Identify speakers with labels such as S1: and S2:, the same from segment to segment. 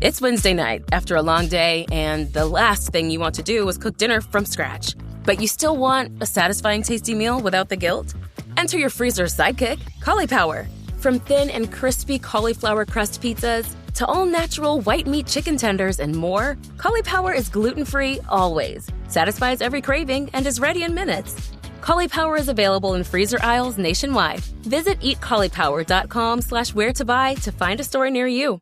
S1: It's Wednesday night after a long day, and the last thing you want to do is cook dinner from scratch. But you still want a satisfying, tasty meal without the guilt? Enter your freezer's sidekick, Cauliflower. From thin and crispy cauliflower crust pizzas to all-natural white meat chicken tenders and more, Cauliflower is gluten-free always, satisfies every craving, and is ready in minutes. Cauliflower is available in freezer aisles nationwide. Visit eatcauliflower.com/where-to-buy to find a store near you.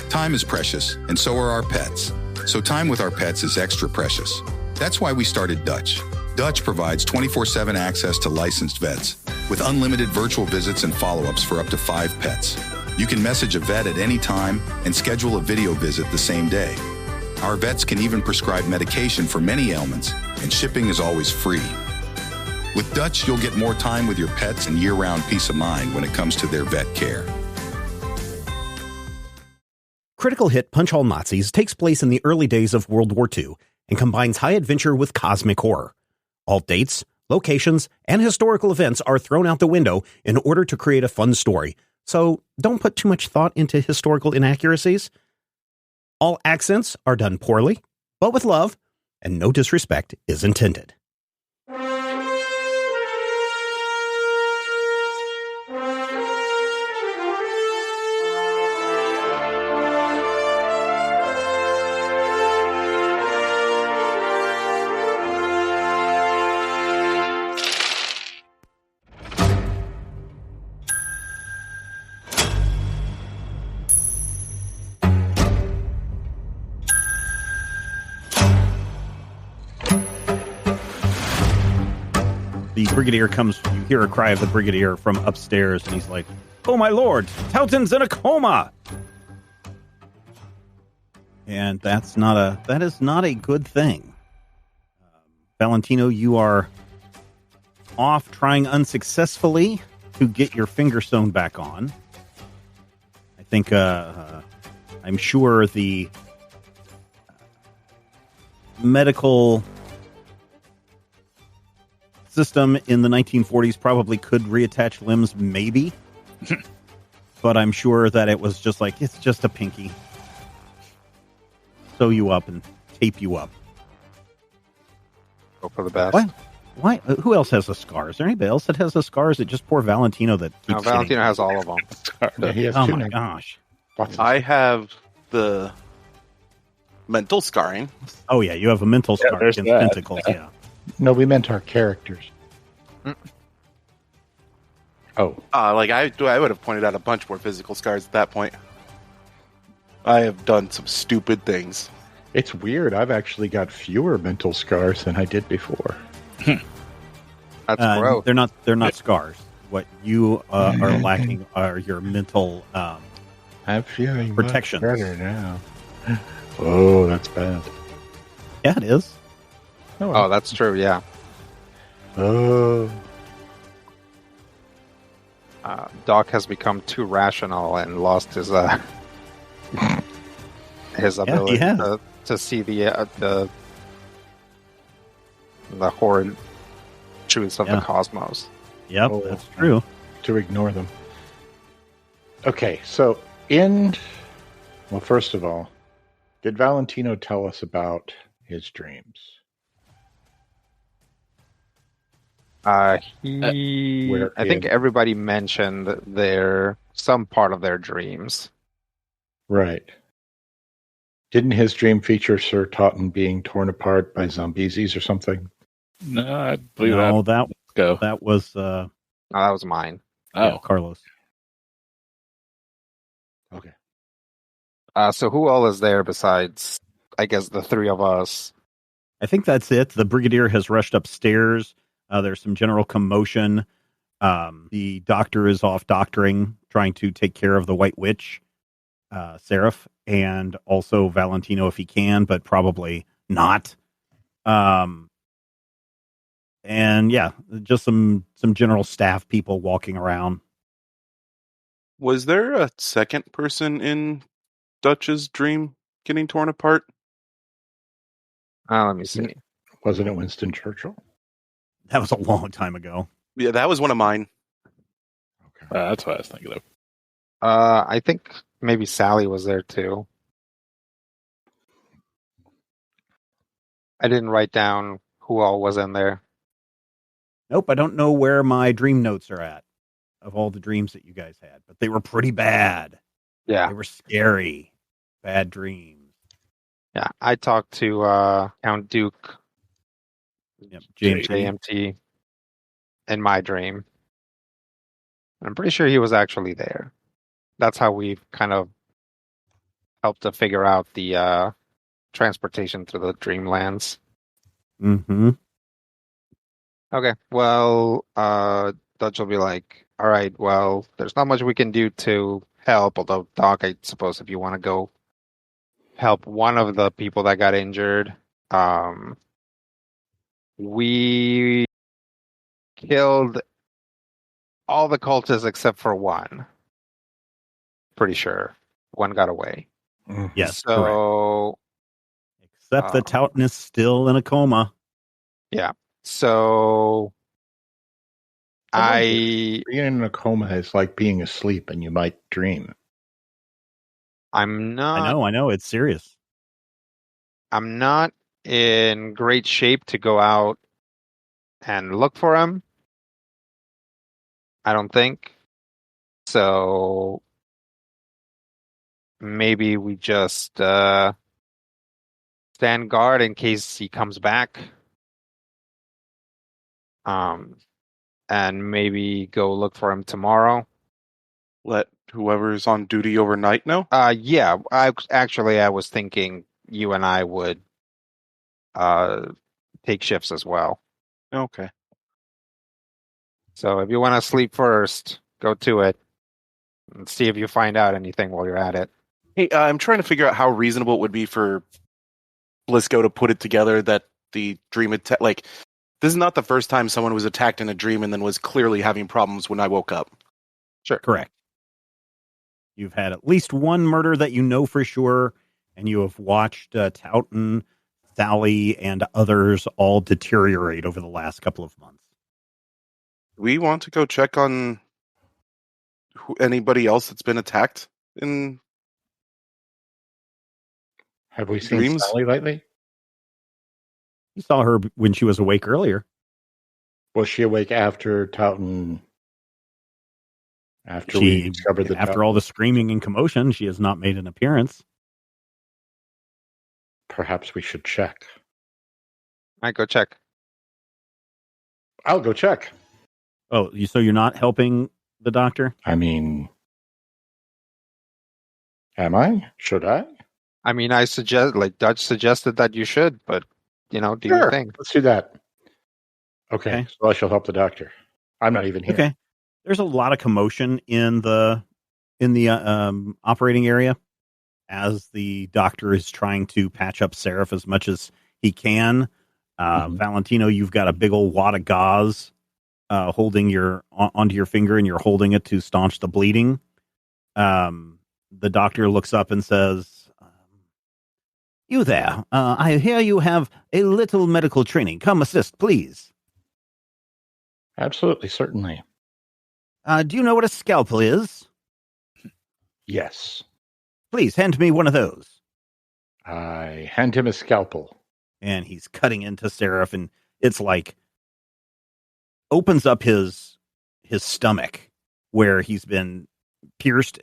S2: Time is precious, and so are our pets. So time with our pets is extra precious. That's why we started Dutch. Dutch provides 24/7 access to licensed vets with unlimited virtual visits and follow-ups for up to 5 pets. You can message a vet at any time and schedule a video visit the same day. Our vets can even prescribe medication for many ailments, and shipping is always free. With Dutch, you'll get more time with your pets and year-round peace of mind when it comes to their vet care.
S3: Critical hit Punch All Nazis takes place in the early days of World War II and combines high adventure with cosmic horror. All dates, locations, and historical events are thrown out the window in order to create a fun story, so don't put too much thought into historical inaccuracies. All accents are done poorly, but with love, and no disrespect is intended. The Brigadier comes, you hear a cry of the Brigadier from upstairs, and he's like, "Oh my lord, Tauten's in a coma!" And that is not a good thing. Valentino, you are off trying unsuccessfully to get your finger sewn back on. I think, I'm sure the medical system in the 1940s probably could reattach limbs, maybe. But I'm sure that it was just like, it's just a pinky. Sew you up and tape you up.
S4: Hope for the best.
S3: What? Why? Who else has a scar? Is there anybody else that has a scar? Is it just poor Valentino that keeps
S4: No, Valentino has all of them.
S5: Yeah, he has
S3: oh
S5: two
S3: my
S5: now.
S3: gosh.
S6: I have the mental scarring.
S3: Oh yeah, you have a mental
S5: Yeah,
S3: scar
S5: there's
S3: against
S5: that.
S3: tentacles, yeah.
S5: No, we meant our characters. Oh,
S6: I would have pointed out a bunch more physical scars at that point. I have done some stupid things.
S5: it's weird. I've actually got fewer mental scars than I did before.
S4: That's gross.
S3: They're not scars. What you are lacking are your mental
S5: I'm feeling
S3: protections.
S5: much better now. Oh, that's bad.
S3: Yeah, it is.
S4: Oh, that's true, yeah.
S5: Oh.
S4: Doc has become too rational and lost his ability to see the horrid truths of the cosmos.
S3: Yep,
S5: Oh,
S3: that's true.
S5: To ignore them. Okay, so well, first of all, did Valentino tell us about his dreams?
S4: I
S5: Where
S4: think everybody mentioned some part of their dreams.
S5: Right. Didn't his dream feature Sir Totten being torn apart by Zombies or something?
S7: No, I believe
S3: No,
S7: that
S3: was
S4: No, that was mine.
S3: yeah, Carlos.
S5: Okay.
S4: So who all is there besides, I guess, the three of us?
S3: I think that's it. The Brigadier has rushed upstairs. There's some general commotion. The doctor is off doctoring, trying to take care of the White Witch, Seraph, and also Valentino if he can, but probably not. And yeah, just some general staff people walking around.
S6: Was there a second person in Dutch's dream getting torn apart?
S4: Let me see.
S5: Wasn't it Winston Churchill?
S3: That was a long time ago.
S6: Yeah, that was one of mine.
S5: Okay.
S7: that's what I was thinking of.
S4: I think maybe Sally was there too. I didn't write down who all was in there.
S3: Nope, I don't know where my dream notes are at of all the dreams that you guys had, but they were pretty bad.
S4: Yeah.
S3: They were scary. Bad dreams.
S4: Yeah. I talked to Count Duke,
S3: Yep,
S4: JMT, in my dream. I'm pretty sure he was actually there. That's how we've kind of helped to figure out the transportation through the dreamlands.
S3: Mm-hmm.
S4: Okay, well, Dutch will be like, all right, well, there's not much we can do to help, although, Doc, I suppose if you want to go help one of the people that got injured, we killed all the cultists except for one. Pretty sure. One got away.
S3: Yes, correct.
S4: So,
S3: Except the Tautan is still in a coma.
S4: yeah. So,
S5: being in a coma is like being asleep and you might dream.
S4: I'm not.
S3: I know. It's serious.
S4: I'm not in great shape to go out and look for him. I don't think. So maybe we just stand guard in case he comes back. And maybe go look for him tomorrow.
S6: Let whoever's on duty overnight know?
S4: Yeah. I was thinking you and I would take shifts as well.
S6: Okay.
S4: So if you want to sleep first, go to it and see if you find out anything while you're at it.
S6: Hey, I'm trying to figure out how reasonable it would be for Blisco to put it together that the dream attack, like, this is not the first time someone was attacked in a dream and then was clearly having problems when I woke up.
S4: Sure.
S3: Correct. You've had at least one murder that you know for sure, and you have watched Tautan, Sally, and others all deteriorate over the last couple of months.
S6: We want to go check on anybody else that's been attacked in
S5: Have we seen
S6: dreams?
S5: Sally lately?
S3: You saw her when she was awake earlier.
S5: Was she awake after Tautan? After we discovered the
S3: after
S5: Tautan?
S3: all the screaming and commotion, she has not made an appearance.
S5: Perhaps we should check.
S4: I go check.
S5: I'll go check.
S3: Oh, so you're not helping the doctor?
S5: I mean, am I? Should I?
S4: I mean, I suggest, like Dutch suggested that you should, but do
S5: Sure.
S4: your thing.
S5: Let's do that. Okay, so I shall help the doctor. I'm not even here.
S3: Okay. There's a lot of commotion in the operating area as the doctor is trying to patch up Seraph as much as he can. Valentino, you've got a big old wad of gauze holding onto your finger, and you're holding it to staunch the bleeding. The doctor looks up and says, "You there? I hear you have a little medical training. Come assist, please."
S5: Absolutely, certainly.
S3: Do you know what a scalpel is?
S5: Yes.
S3: Please hand me one of those.
S5: I hand him a scalpel.
S3: And he's cutting into Seraph, and it's like opens up his stomach where he's been pierced.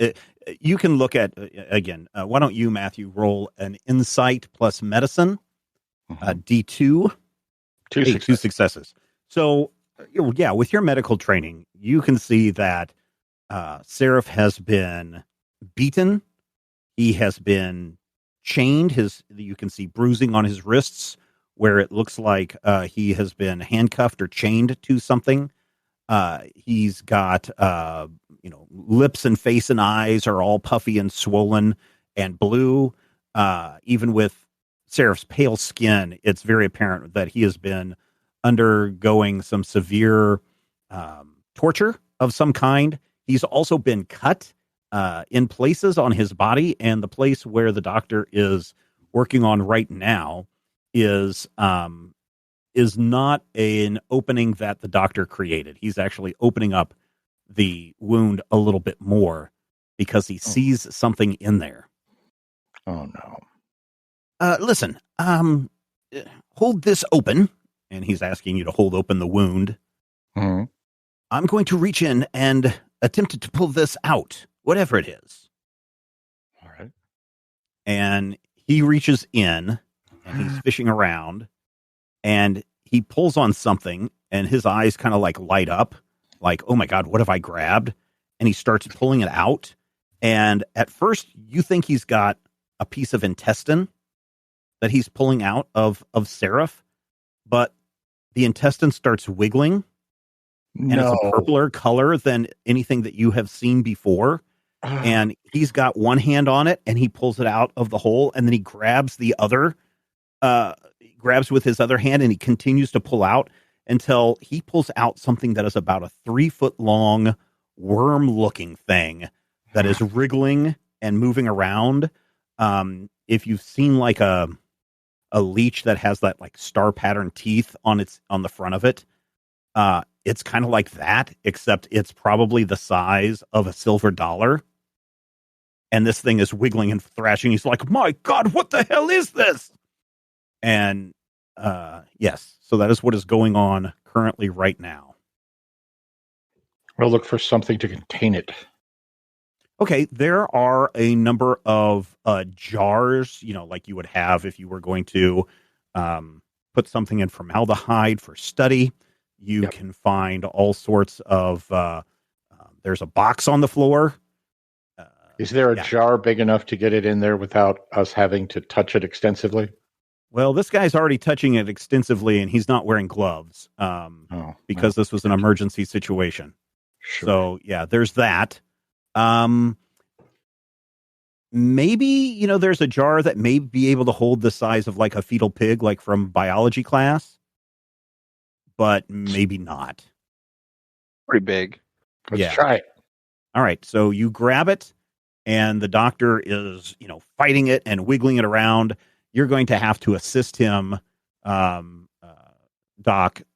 S3: You can look at, again, why don't you, Matthew, roll an insight plus medicine, D2. Two successes. So, yeah, with your medical training, you can see that Seraph has been beaten. He has been chained. You can see bruising on his wrists where it looks like he has been handcuffed or chained to something. He's got, lips and face and eyes are all puffy and swollen and blue. Even with Seraph's pale skin, it's very apparent that he has been undergoing some severe torture of some kind. He's also been cut in places on his body, and the place where the doctor is working on right now is not an opening that the doctor created. He's actually opening up the wound a little bit more because he sees something in there.
S5: Oh no.
S3: Listen, hold this open. And he's asking you to hold open the wound.
S5: Mm-hmm.
S3: I'm going to reach in and attempt to pull this out, whatever it is.
S5: All right.
S3: And he reaches in and he's fishing around and he pulls on something and his eyes kind of like light up like, oh my God, what have I grabbed? And he starts pulling it out. And at first you think he's got a piece of intestine that he's pulling out of Seraph, but the intestine starts wiggling. And it's a purpler color than anything that you have seen before. And he's got one hand on it and he pulls it out of the hole and then he grabs the other, grabs with his other hand and he continues to pull out until he pulls out something that is about a 3-foot long worm looking thing that is wriggling and moving around. If you've seen like a leech that has that like star pattern teeth on the front of it, it's kind of like that, except it's probably the size of a silver dollar. And this thing is wiggling and thrashing. He's like, my God, what the hell is this? And yes, so that is what is going on currently right now.
S5: We'll look for something to contain it.
S3: Okay, there are a number of jars, like you would have if you were going to put something in formaldehyde for study. You can find all sorts of, there's a box on the floor.
S5: Is there a jar big enough to get it in there without us having to touch it extensively?
S3: Well, this guy's already touching it extensively and he's not wearing gloves because this was an emergency situation.
S5: Sure.
S3: So, yeah, there's that. Maybe, there's a jar that may be able to hold the size of like a fetal pig, like from biology class. But maybe not.
S4: Pretty big.
S5: Let's try it.
S3: All right. So you grab it and the doctor is, fighting it and wiggling it around. You're going to have to assist him, Doc.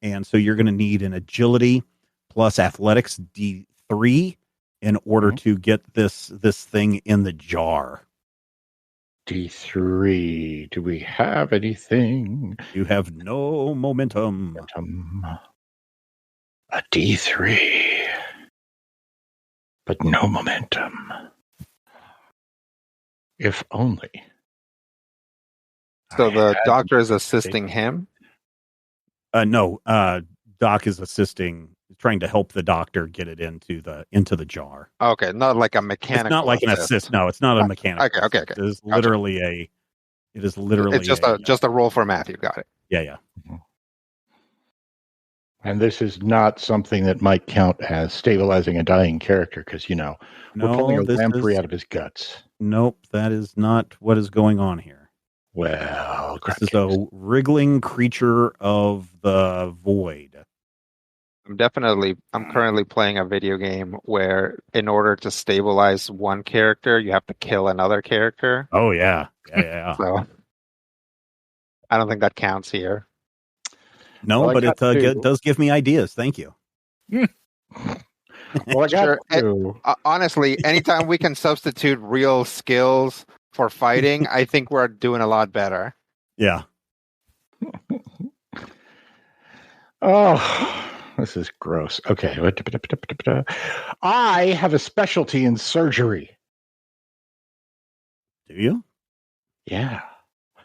S3: And so you're going to need an agility plus athletics D3 in order to get this thing in the jar.
S5: D3. Do we have anything?
S3: You have no momentum.
S5: A D3. But no momentum. If only.
S4: So the doctor is assisting him?
S3: No, Doc is trying to help the doctor get it into the jar.
S4: Okay, not like a mechanical.
S3: It's not like an assist. No, it's not a mechanical.
S4: Okay.
S3: It is literally
S4: It's just a roll for Matthew. Got it.
S3: Yeah.
S5: And this is not something that might count as stabilizing a dying character because, we're pulling a lamprey out of his guts.
S3: Nope, that is not what is going on here.
S5: Well,
S3: this is a wriggling creature of the void.
S4: I'm currently playing a video game where in order to stabilize one character, you have to kill another character.
S3: Oh, yeah.
S4: So I don't think that counts here.
S3: No, well, but it does give me ideas. Thank you.
S5: Well, I got
S4: honestly, anytime we can substitute real skills for fighting, I think we're doing a lot better.
S3: Yeah.
S5: Oh, this is gross. Okay. I have a specialty in surgery.
S3: Do you?
S5: Yeah.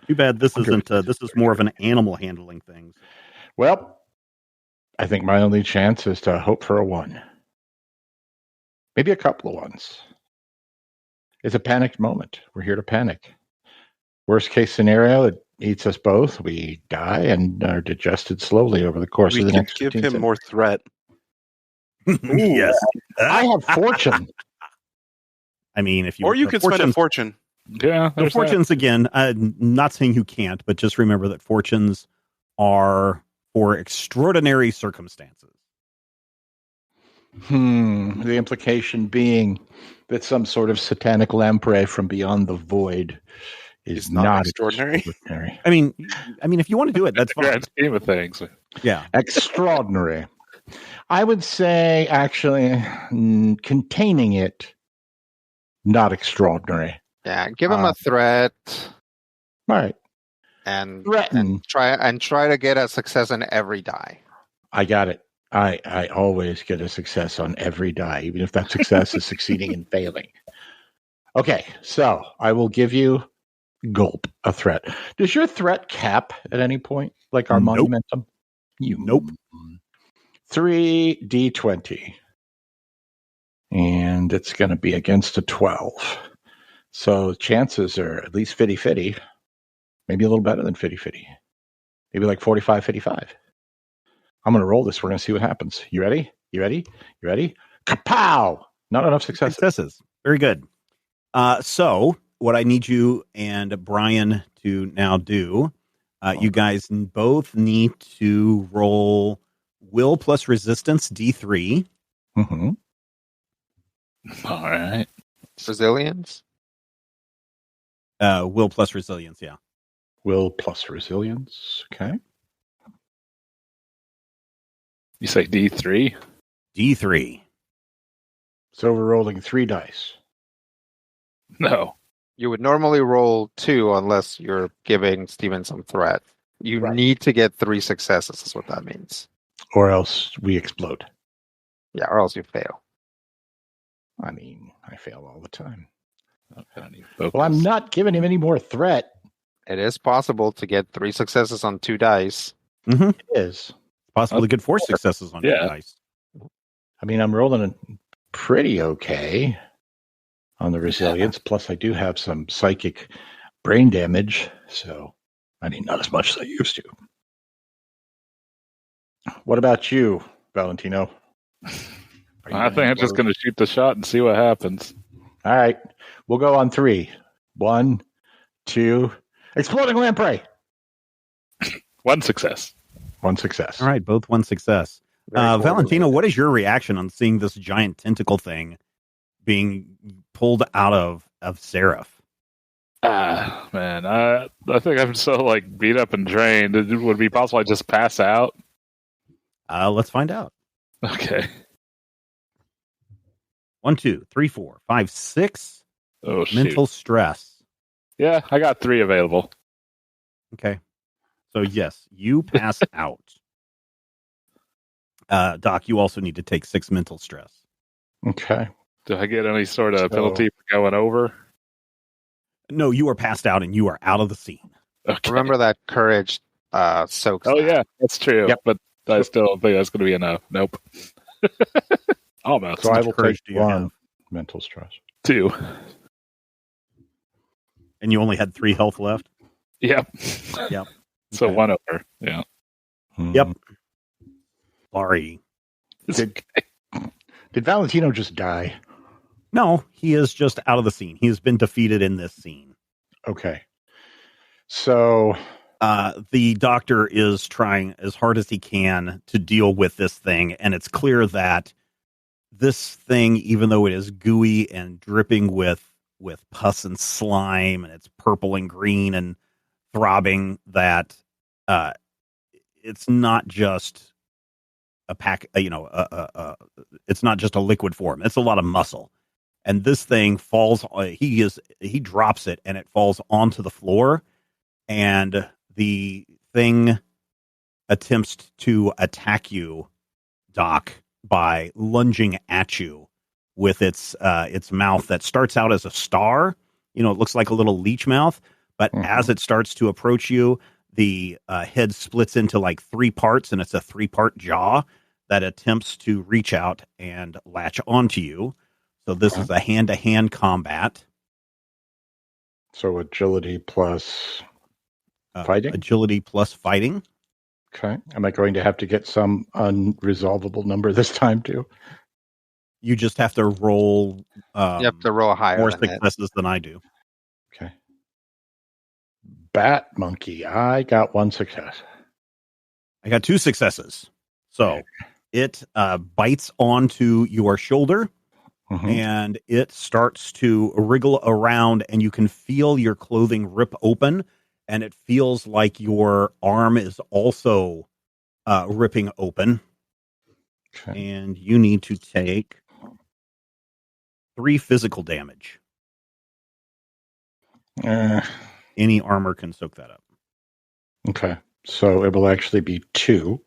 S3: Too bad this isn't. This is more of an animal handling thing.
S5: Well, I think my only chance is to hope for a 1. Maybe a couple of 1s. It's a panicked moment. We're here to panic. Worst case scenario, it eats us both. We die and are digested slowly over the course of the next 15
S6: give him
S5: seconds.
S6: more threat.
S3: Yes.
S5: I have fortune.
S3: I mean, if you...
S6: Or you could spend a fortune.
S5: Yeah.
S3: The fortunes, again, not saying you can't, but just remember that fortunes are for extraordinary circumstances.
S5: The implication being that some sort of satanic lamprey from beyond the void is not extraordinary.
S3: I mean, if you want to do it, that's fine.
S7: Grand scheme of things.
S3: Yeah.
S5: Extraordinary. I would say, actually, containing it, not extraordinary.
S4: Yeah, give him a threat.
S5: All right.
S4: and
S5: Threaten.
S4: try to get a success on every die.
S5: I got it. I always get a success on every die, even if that success is succeeding and failing. Okay, so I will give you gulp a threat. Does your threat cap at any point, like our
S3: Nope.
S5: monumentum?
S3: Nope.
S5: 3d20. And it's going to be against a 12. So chances are at least 50-50. Maybe a little better than 50-50. Maybe like 45-55. I'm going to roll this. We're going to see what happens. You ready? You ready? You ready? Kapow! Not enough successes.
S3: Very good. So what I need you and Brian to now do, you guys both need to roll will plus resistance D3.
S5: Mm-hmm.
S7: All right.
S4: Resilience?
S3: Will plus resilience, yeah.
S5: Will plus resilience. Okay.
S7: You say D3?
S3: D3.
S5: So we're rolling 3 dice.
S7: No.
S4: You would normally roll 2 unless you're giving Steven some threat. You need to get 3 successes, is what that means.
S5: Or else we explode.
S4: Yeah, or else you fail.
S5: I mean, I fail all the time.
S7: Okay.
S5: Well, I'm not giving him any more threat.
S4: It is possible to get 3 successes on 2 dice.
S3: Mm-hmm.
S5: It is.
S3: Possibly good 4 successes on 2 dice.
S5: I mean, I'm rolling pretty okay on the resilience. Plus, I do have some psychic brain damage. So, I mean, not as much as I used to. What about you, Valentino?
S7: I think I'm just going to shoot the shot and see what happens.
S5: All right. We'll go on 3. 1, 2. Exploding lamprey.
S7: 1 success.
S5: 1 success.
S3: All right, both 1 success. Valentino, what is your reaction on seeing this giant tentacle thing being pulled out of Seraph?
S7: Ah, man, I think I'm so beat up and drained. Would it be possible I just pass out?
S3: Let's find out.
S7: Okay.
S3: 1, 2, 3, 4, 5, 6.
S7: Oh, shoot.
S3: Mental stress.
S7: Yeah, I got 3 available.
S3: Okay. So yes, you pass out. Doc, you also need to take 6 mental stress.
S5: Okay.
S7: Do I get any sort of penalty for going over?
S3: No, you are passed out and you are out of the scene.
S7: Okay.
S4: Remember that courage soaks.
S7: Oh, yeah, that's true.
S5: Yep.
S7: But I still don't think that's going to be enough. Nope. Almost.
S5: So I will
S3: courage
S5: take
S3: do you
S5: 1
S3: have?
S5: mental stress.
S7: 2.
S3: And you only had 3 health left?
S7: Yep.
S3: Yep.
S7: So
S3: Okay.
S7: 1 over. Yeah.
S3: Yep. Sorry.
S5: Did Valentino just die?
S3: No, he is just out of the scene. He has been defeated in this scene.
S5: Okay. So
S3: the doctor is trying as hard as he can to deal with this thing, and it's clear that this thing, even though it is gooey and dripping with pus and slime, and it's purple and green and throbbing, that it's not just a pack, it's not just a liquid form. It's a lot of muscle. And this thing falls, he drops it and it falls onto the floor, and the thing attempts to attack you, Doc, by lunging at you with its mouth that starts out as a star. It looks like a little leech mouth, but as it starts to approach you, the head splits into 3 parts, and it's a 3-part jaw that attempts to reach out and latch onto you. So this is a hand-to-hand combat.
S5: So agility plus fighting?
S3: Agility plus fighting.
S5: Okay. Am I going to have to get some unresolvable number this time too?
S3: You just have to roll.
S4: You have to roll higher.
S3: More successes than I do.
S5: Okay. Bat monkey. I got 1 success.
S3: I got 2 successes. So it bites onto your shoulder.
S5: Mm-hmm.
S3: And it starts to wriggle around, and you can feel your clothing rip open, and it feels like your arm is also ripping open.
S5: Okay.
S3: And you need to take 3 physical damage. Any armor can soak that up.
S5: Okay. So it will actually be 2.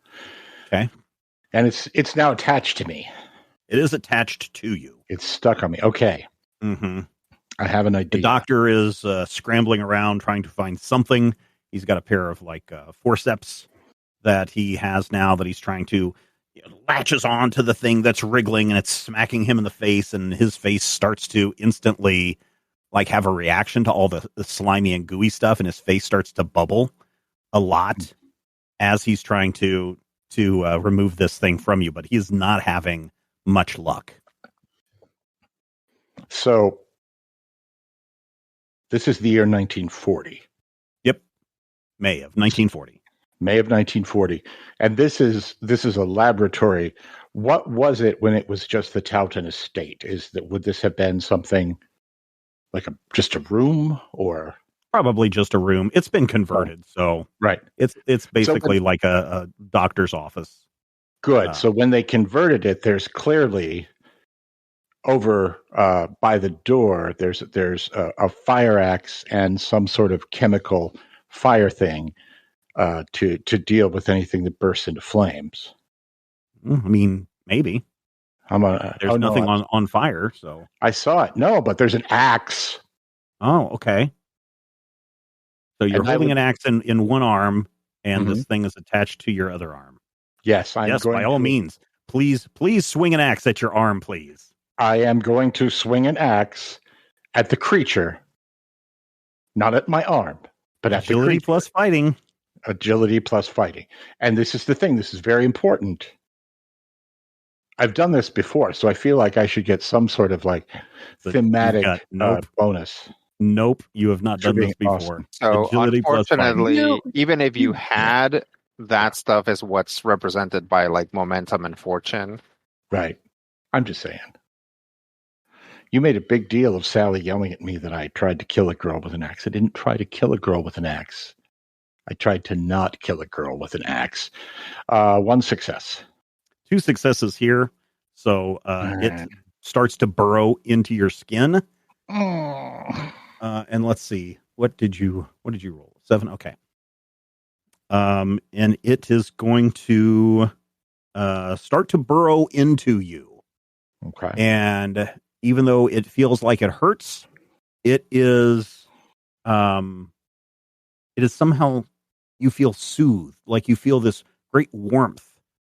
S3: Okay.
S5: And it's now attached to me.
S3: It is attached to you.
S5: It's stuck on me. Okay.
S3: Mm-hmm.
S5: I have an idea.
S3: The doctor is scrambling around trying to find something. He's got a pair of forceps that he has now that he's trying to latches on to the thing that's wriggling, and it's smacking him in the face, and his face starts to instantly have a reaction to all the slimy and gooey stuff, and his face starts to bubble a lot as he's trying to remove this thing from you, but he's not having much luck.
S5: So this is the year 1940.
S3: Yep. May of 1940.
S5: May of 1940. And this is a laboratory. What was it when it was just the Towton estate? Would this have been something like just a room, or
S3: probably just a room? It's been converted, so
S5: right.
S3: It's basically like a doctor's office.
S5: Good. So when they converted it, there's clearly over by the door. There's a fire axe and some sort of chemical fire thing to deal with anything that bursts into flames.
S3: I mean, maybe. There's nothing on fire, so
S5: I saw it. No, but there's an axe.
S3: Oh, okay. So you're holding an axe in one arm, and this thing is attached to your other arm.
S5: Yes,
S3: by all means. Please swing an axe at your arm, please.
S5: I am going to swing an axe at the creature, not at my arm, but at the creature.
S3: Agility plus fighting.
S5: Agility plus fighting. And this is the thing. This is very important. I've done this before, so I feel like I should get some sort of thematic bonus.
S3: Nope, you have not done this before.
S6: Awesome. So unfortunately, even if you had, that stuff is what's represented by momentum and fortune.
S5: Right. I'm just saying. You made a big deal of Sally yelling at me that I tried to kill a girl with an axe. I didn't try to kill a girl with an axe. I tried to not kill a girl with an axe. 1 success.
S3: 2 successes here. So it starts to burrow into your skin. And let's see. What did you roll? 7. Okay. And it is going to start to burrow into you.
S5: Okay.
S3: And even though it feels like it hurts, it is somehow you feel soothed, like you feel this great warmth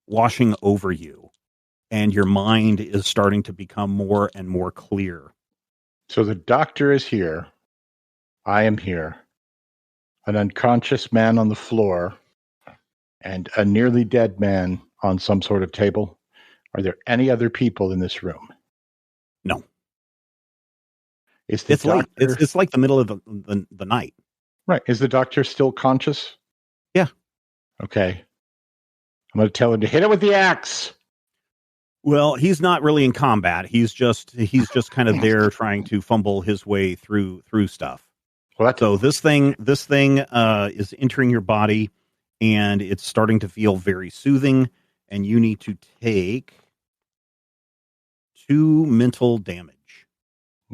S3: washing over you, and your mind is starting to become more and more clear.
S5: So the doctor is here. I am here. An unconscious man on the floor and a nearly dead man on some sort of table. Are there any other people in this room?
S3: No.
S5: It's
S3: late. It's like the middle of the night.
S5: Right. Is the doctor still conscious?
S3: Yeah.
S5: Okay. I'm going to tell him to hit it with the axe.
S3: Well, he's not really in combat. He's just kind of there trying to fumble his way through stuff.
S5: Well,
S3: so this thing is entering your body, and it's starting to feel very soothing. And you need to take 2 mental damage.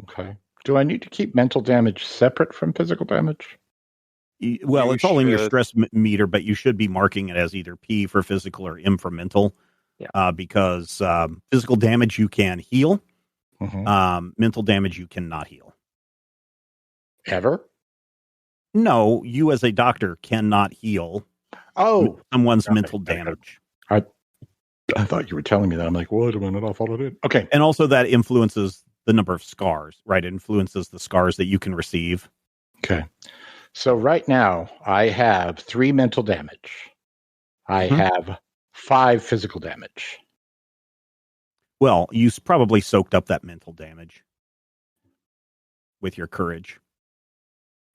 S5: Okay. Do I need to keep mental damage separate from physical damage?
S3: Well, it's all in your stress meter, but you should be marking it as either P for physical or M for mental. Yeah. Because physical damage you can heal. Mm-hmm. Mental damage you cannot heal.
S5: Ever?
S3: No, you as a doctor cannot heal someone's mental damage.
S5: I thought you were telling me that. I'm like, wait a minute, I thought I did. Okay.
S3: And also that influences the number of scars, right? It influences the scars that you can receive.
S5: Okay. So right now, I have 3 mental damage. I have 5 physical damage.
S3: Well, you probably soaked up that mental damage with your courage.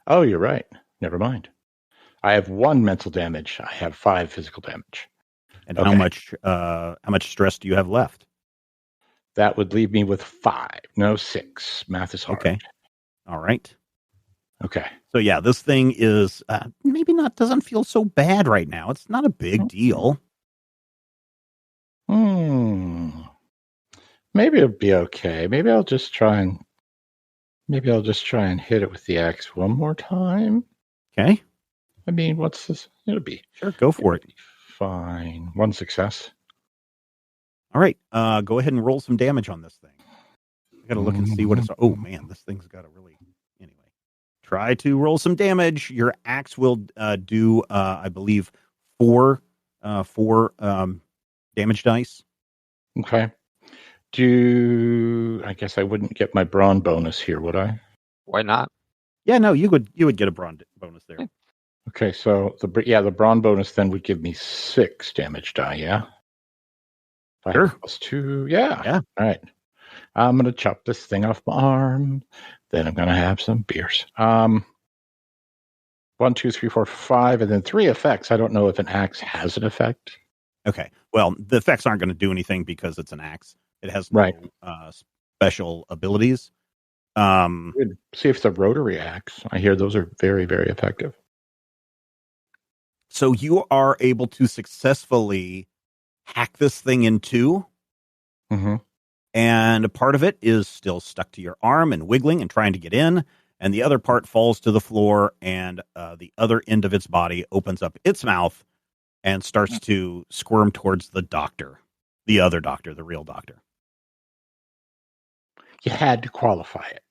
S5: Oh, you're right. Never mind. I have 1 mental damage. I have 5 physical damage.
S3: And how much stress do you have left?
S5: That would leave me with 5. No, 6. Math is hard.
S3: Okay. All right.
S5: Okay.
S3: So yeah, this thing is doesn't feel so bad right now. It's not a big deal.
S5: Maybe it'll be okay. Maybe I'll just try and hit it with the axe one more time.
S3: Okay.
S5: I mean, what's this? It'll be
S3: Sure, go for it.
S5: fine. 1 success.
S3: All right, go ahead and roll some damage on this thing. I got to look and see what it's. Oh man, this thing's got a really. Anyway, try to roll some damage. Your axe will do, I believe, four damage dice.
S5: Okay. I guess I wouldn't get my brawn bonus here, would I?
S4: Why not?
S3: Yeah, no, you would get a brawn bonus there.
S5: Okay, so the brawn bonus then would give me 6 damage die, yeah?
S3: Sure.
S5: +2, yeah.
S3: Yeah.
S5: All right. I'm going to chop this thing off my arm. Then I'm going to have some beers. 1, 2, 3, 4, 5, and then 3 effects. I don't know if an axe has an effect.
S3: Okay. Well, the effects aren't going to do anything because it's an axe. It has no special abilities.
S5: Good. See if it's a rotary axe. I hear those are very, very effective.
S3: So you are able to successfully hack this thing in two.
S5: Mm-hmm.
S3: And a part of it is still stuck to your arm and wiggling and trying to get in. And the other part falls to the floor, and the other end of its body opens up its mouth and starts to squirm towards the doctor, the other doctor, the real doctor.
S5: You had to qualify it.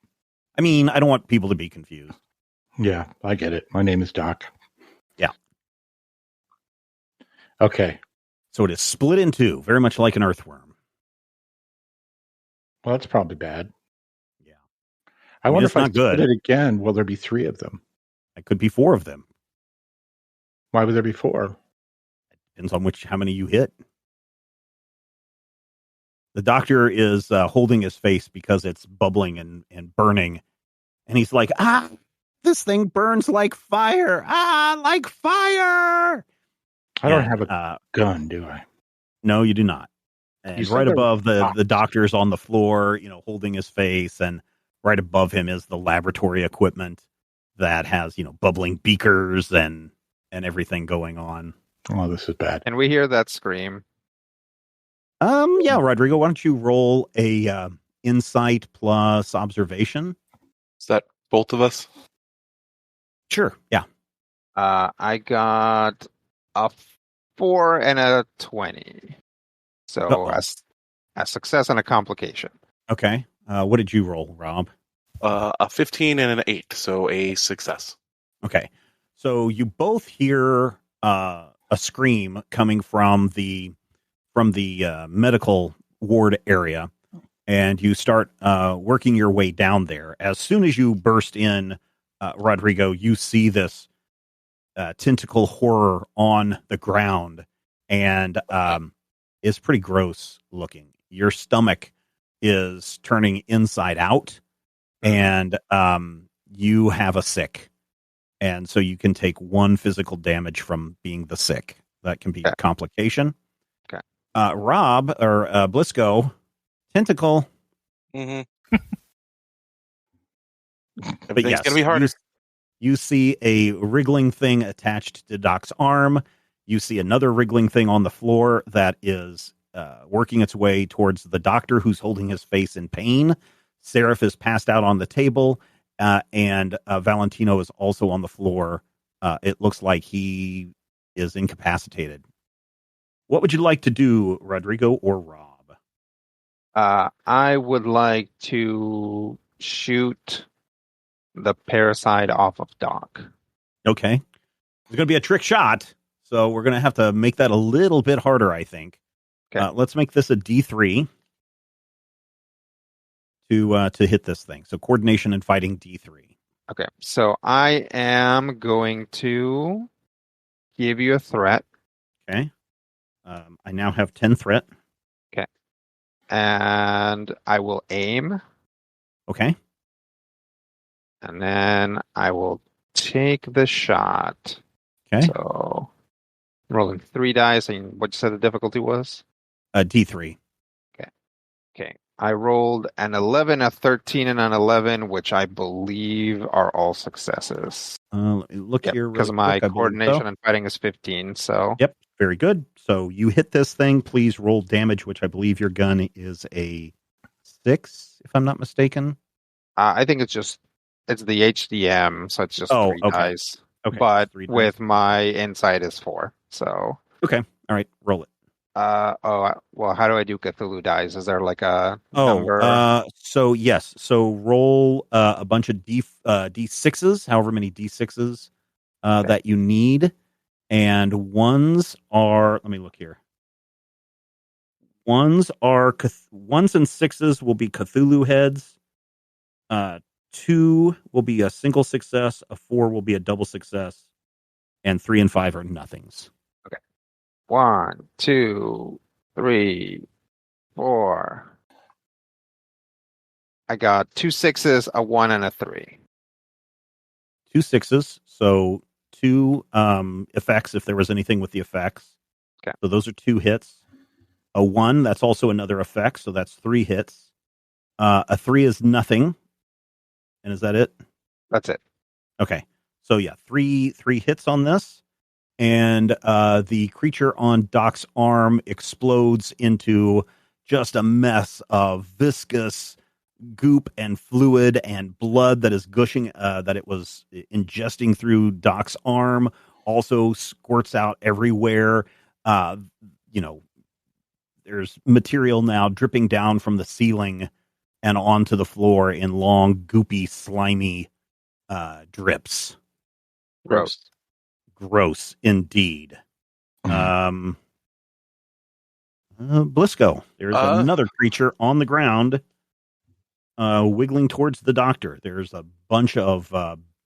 S3: I mean, I don't want people to be confused.
S5: Yeah, I get it. My name is Doc.
S3: Yeah.
S5: Okay.
S3: So it is split in two, very much like an earthworm.
S5: Well, that's probably bad.
S3: Yeah.
S5: I wonder
S3: it's
S5: if I
S3: not good.
S5: split it again, will there be 3 of them?
S3: It could be 4 of them.
S5: Why would there be 4?
S3: Depends on how many you hit. The doctor is holding his face because it's bubbling and burning. And he's like, this thing burns like fire. Like fire.
S5: I don't have a gun, do I?
S3: No, you do not. And right above the doctor's on the floor, holding his face. And right above him is the laboratory equipment that has, bubbling beakers and everything going on.
S5: Oh, this is bad.
S4: And we hear that scream.
S3: Yeah, Rodrigo, why don't you roll a insight plus observation?
S6: Is that both of us?
S3: Sure. Yeah.
S4: I got a 4 and a 20. So a success and a complication.
S3: Okay. What did you roll, Rob?
S6: A 15 and an 8, so a success.
S3: Okay. So you both hear a scream coming from the medical ward area, and you start working your way down there. As soon as you burst in, Rodrigo, you see this tentacle horror on the ground, and it's pretty gross looking. Your stomach is turning inside out, and you have a sick. And so you can take 1 physical damage from being the sick. That can be a complication.
S4: Okay.
S3: Rob or Blisco, Tentacle.
S6: Mm-hmm.
S3: But yes,
S6: it's gonna be harder.
S3: You see a wriggling thing attached to Doc's arm. You see another wriggling thing on the floor that is working its way towards the doctor, who's holding his face in pain. Seraph is passed out on the table, and Valentino is also on the floor. It looks like he is incapacitated. What would you like to do, Rodrigo or Rob?
S4: I would like to shoot the parasite off of Doc.
S3: Okay. It's going to be a trick shot, so we're going to have to make that a little bit harder, I think.
S4: Okay.
S3: Let's make this a D3 to hit this thing. So coordination and fighting D3.
S4: Okay, so I am going to give you a threat.
S3: Okay. I now have 10 threat.
S4: Okay. And I will aim.
S3: Okay.
S4: And then I will take the shot.
S3: Okay.
S4: So I'm rolling 3 dice. And what you said the difficulty was?
S3: D3.
S4: Okay. I rolled an 11, a 13, and an 11, which I believe are all successes.
S3: Look here.
S4: Because
S3: really
S4: my
S3: quick,
S4: coordination and fighting is 15. So
S3: Yep. Very good. So you hit this thing. Please roll damage, which I believe your gun is a 6, if I'm not mistaken.
S4: I think it's the HDM, so it's just 3 dice.
S3: Okay.
S4: but
S3: 3 dice.
S4: with my insight is 4. So
S3: Okay. All right. Roll it.
S4: well, how do I do Cthulhu dice? Is there like a number?
S3: So yes. So roll a bunch of D6s, however many D6s that you need. And ones are, let me look here. Ones and 6s will be Cthulhu heads. 2 will be a single success. A 4 will be a double success. And 3 and 5 are nothings.
S4: Okay. 1, 2, 3, 4. I got 2 6s, a 1, and a 3.
S3: 2 6s. So 2 effects if there was anything with the effects.
S4: Okay.
S3: So those are 2 hits. A 1, that's also another effect, so that's 3 hits. A 3 is nothing. And is that it?
S4: That's it.
S3: Okay. So yeah, 3 hits on this. And the creature on Doc's arm explodes into just a mess of viscous goop and fluid and blood that is gushing, that it was ingesting through Doc's arm, also squirts out everywhere. There's material now dripping down from the ceiling and onto the floor in long, goopy, slimy drips. Gross indeed. Blisco, there's another creature on the ground wiggling towards the doctor. There's a bunch of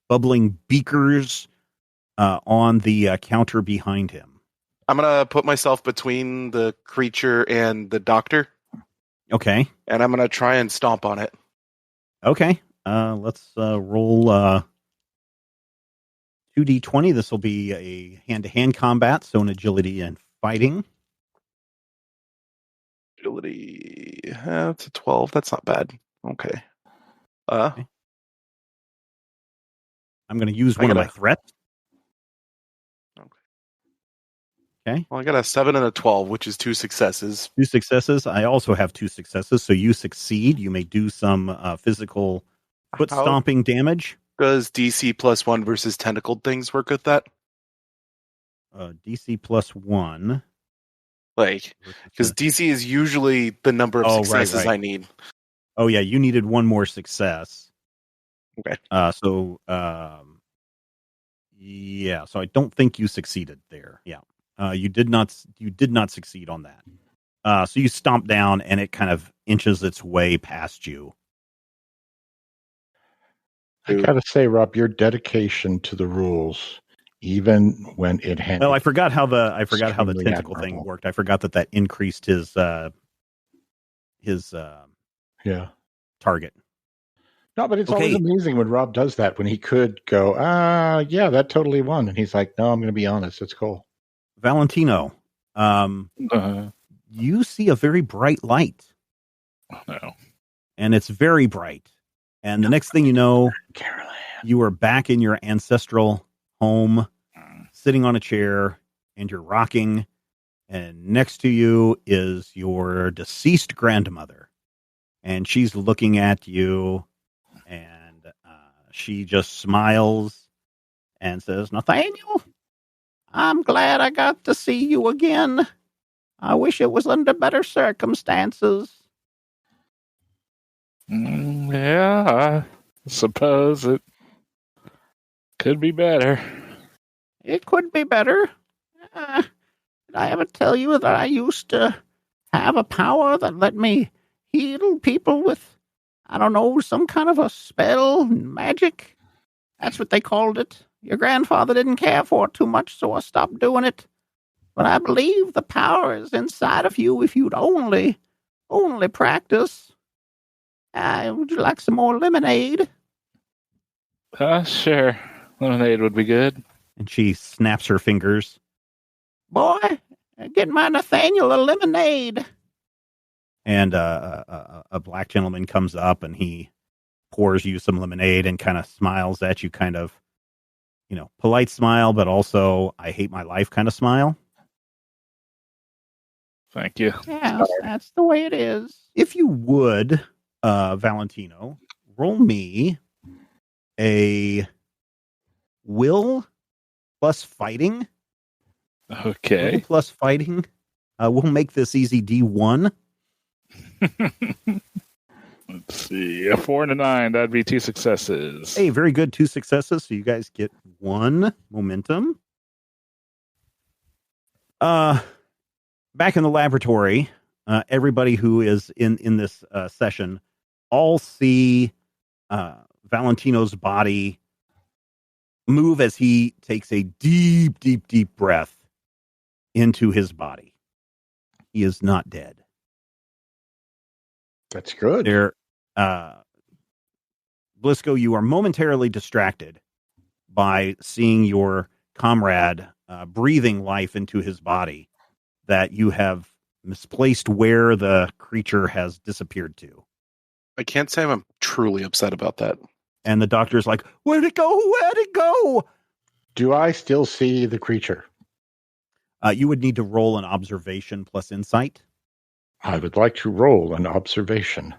S3: bubbling beakers on the counter behind him.
S6: I'm going to put myself between the creature and the doctor.
S3: Okay.
S6: And I'm going to try and stomp on it.
S3: Okay. Let's roll 2d20. This will be a hand-to-hand combat, so an agility and fighting.
S6: Agility. It's a 12. That's not bad. Okay.
S3: Okay. I'm going to use one of my threats. Okay.
S6: Well, I got a 7 and a 12, which is 2 successes.
S3: 2 successes. I also have 2 successes, so you succeed. You may do some physical foot stomping damage.
S6: Does DC +1 versus tentacled things work with that?
S3: DC +1.
S6: Like, because DC is usually the number of successes I need.
S3: Oh, yeah, you needed one more success.
S6: Okay.
S3: So I don't think you succeeded there. Yeah. You did not succeed on that. So you stomp down and it kind of inches its way past you.
S5: I gotta say, Rob, your dedication to the rules, even when it had.
S3: Well, I forgot how the tentacle thing worked. I forgot that increased his target.
S5: No, but it's always amazing when Rob does that, when he could go, yeah, that totally won. And he's like, no, I'm going to be honest. It's cool.
S3: Valentino, you see a very bright light.
S7: No.
S3: And it's very bright. And the next thing you know,
S5: Caroline,
S3: you are back in your ancestral home, sitting on a chair, and you're rocking. And next to you is your deceased grandmother. And she's looking at you, and she just smiles and says, Nathaniel, I'm glad I got to see you again. I wish it was under better circumstances.
S7: Yeah, I suppose it could be better.
S3: It could be better. Did I ever tell you that I used to have a power that let me heal people with, I don't know, some kind of a spell, magic? That's what they called it. Your grandfather didn't care for it too much, so I stopped doing it. But I believe the power is inside of you if you'd only practice. Would you like some more lemonade?
S7: Sure. Lemonade would be good.
S3: And she snaps her fingers. Boy, get my Nathaniel a lemonade. And a black gentleman comes up and he pours you some lemonade and kind of smiles at you, kind of, polite smile, but also I hate my life kind of smile.
S7: Thank you.
S3: Yeah, that's the way it is. If you would, Valentino, roll me a will plus fighting.
S7: Okay.
S3: Roll plus fighting. We'll make this easy. D1.
S7: Let's see. A 4 and a 9. That'd be 2 successes.
S3: Hey, very good. 2 successes. So you guys get 1 momentum. Back in the laboratory, everybody who is in this session all see Valentino's body move as he takes a deep, deep, deep breath into his body. He is not dead.
S5: That's good.
S3: There, Blisco, you are momentarily distracted by seeing your comrade breathing life into his body that you have misplaced where the creature has disappeared to.
S6: I can't say I'm truly upset about that.
S3: And the doctor's like, where'd it go? Where'd it go?
S5: Do I still see the creature?
S3: You would need to roll an observation plus insight.
S5: I would like to roll an observation